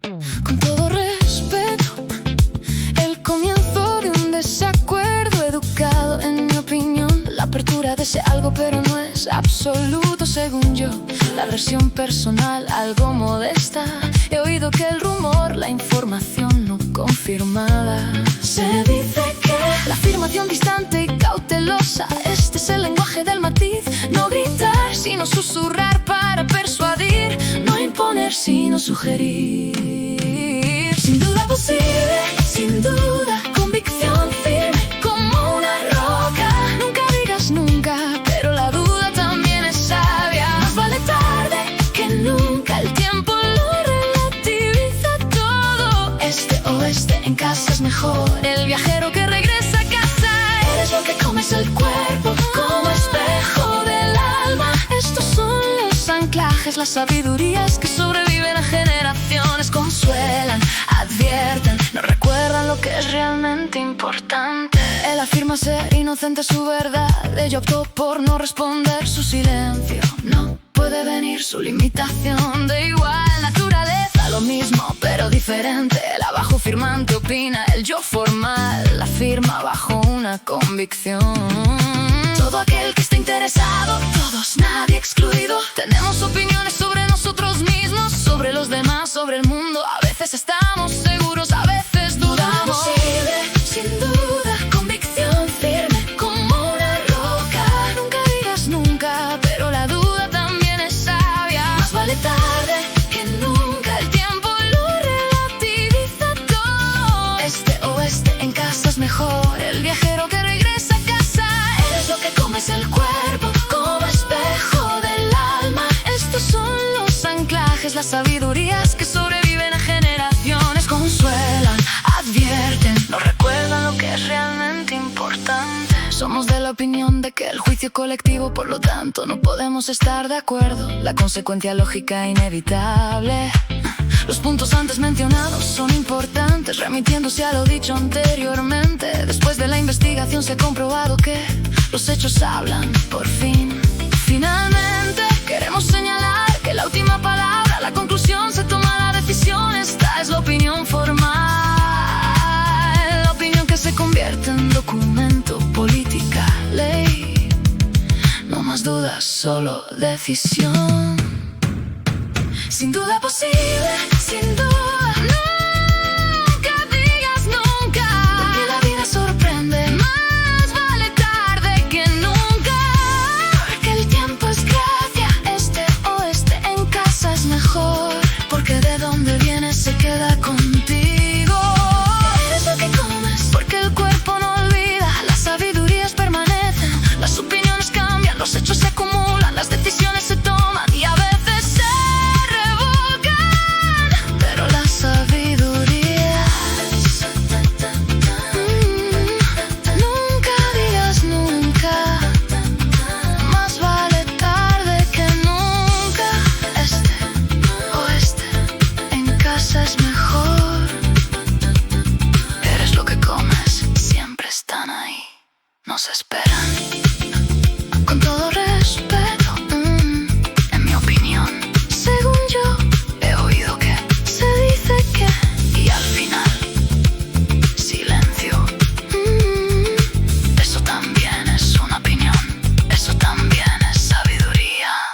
Con todo respeto, el comienzo de un desacuerdo educado, en mi opinión. La apertura de ese algo, pero no es absoluto según yo. La versión personal, algo modesta. He oído que el rumor, la información no confirmada. Se dice que la afirmación distante y cautelosa, este es el lenguaje del matiz. No gritar, sino susurrar para persuadir. No imponer, sino sugerir. Sin duda posible, sin duda, convicción firme como una roca. Nunca digas nunca, pero la duda también es sabia. Más vale tarde que nunca, el tiempo lo relativiza todo. Este oeste en casa es mejor. El viajero que regresa a casa, eres lo que comes el cuerpo como espejo del alma. Estos son los anclajes, las sabidurías que sobreviven a generaciones. Consuelan, advierten, nos recuerdan lo que es realmente importante. Él afirma ser inocente su verdad. Ella optó por no responder, su silencio no puede venir, su limitación. De igual naturaleza, lo mismo pero diferente. El abajo firmante opina, el yo formal la firma bajo una convicción. Todo aquel que esté interesado, todos, nadie excluido. Tenemos opiniones sobre nosotros mismos, sobre los demás, sobre el mundo. A veces estamos seguros, a veces dudamos. Posible, sin duda, convicción firme como una roca. Nunca digas nunca, pero la duda también es sabia. Más vale tarde que nunca, el tiempo lo relativiza todo. Este oeste en casa es mejor. El viajero que regresa a casa, eres lo que comes el cuerpo como espejo del alma. Estos son los anclajes, las sabidurías que sobreviven a generaciones. Consuelan, advierten, nos recuerdan lo que es realmente importante. Somos de la opinión de que el juicio colectivo, por lo tanto, no podemos estar de acuerdo. La consecuencia lógica inevitable. Los puntos antes mencionados son importantes, remitiéndose a lo dicho anteriormente. Después de la investigación se ha comprobado que los hechos hablan, por fin. Finalmente, queremos señalar que la última palabra, la conclusión, se toma la decisión. Esta es la opinión formal, la opinión que se convierte en documento, política, ley. No más dudas, solo decisión. Sin duda posible,